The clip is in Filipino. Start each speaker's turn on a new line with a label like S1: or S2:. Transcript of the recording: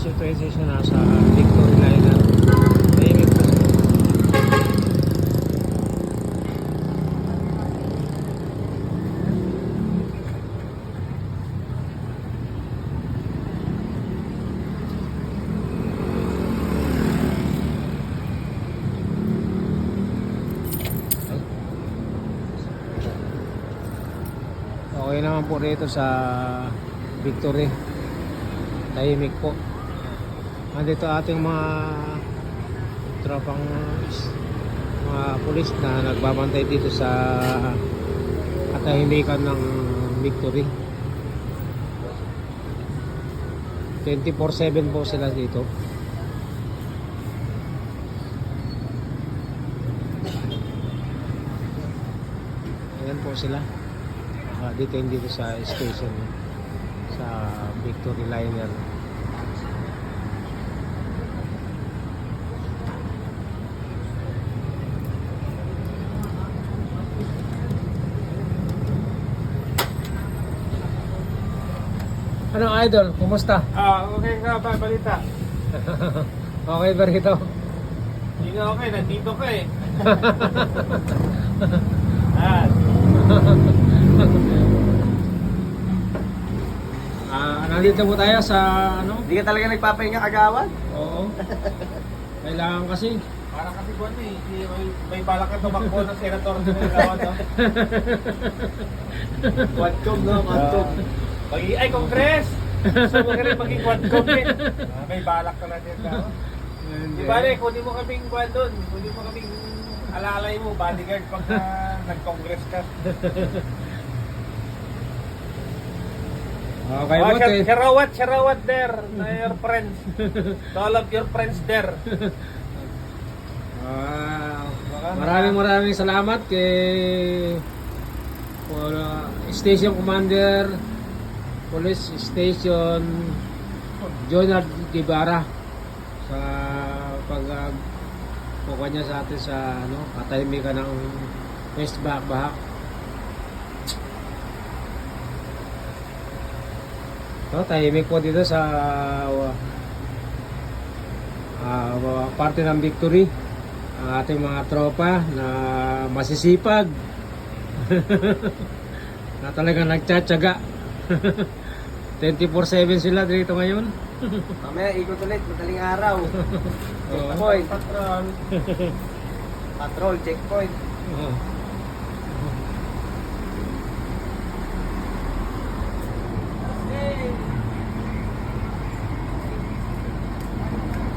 S1: situation siya nasa Victory Liner. Tahimik po siya. Okay naman po rito sa Victory. Tahimik po. Nandito ating mga tropang mga pulis na nagbabantay dito sa katahimikan ng Victory. 24/7 po sila dito. Ayan po sila. Detain dito sa station sa Victory Liner. Ano idol? Kumusta?
S2: Okay ka ba, balita?
S1: Okay ba rito?
S2: Hindi nga okay, nandito ka eh. Ah,
S1: Nandito po tayo sa ano?
S3: Hindi ka talaga nagpapahinga kagawan?
S1: Oo. Kailangan kasi.
S2: parang kasi buwan eh, may balak ka tumakbo ng senator sa Nagawa, no?
S3: Quadcom, no? Quadcom.
S2: Ay, Congress! Gusto mo ka rin maging quadcom eh. May balak ka na din ka. Di ba rin, kunin mo kaming buwan doon. Kunin mo kaming alalay mo, bodyguard pagka nag-congress ka.
S1: Okay, buti.
S2: Sharawat there, na your friends. To all of your friends there.
S1: Maraming salamat kay Station Commander Police Station Jonard Guevara sa pagkuha niya sa atin sa katahimikan ng West Bahak. Tahimik po dito sa parte ng Victory. Ang ating mga tropa na masisipag na talagang nagtsatsaga. 24/7 sila dito ngayon.
S3: Mamaya ikot ulit, madaling araw.
S1: Oo.
S3: Checkpoint.
S2: Patrol.
S3: Patrol, checkpoint.
S1: Oo.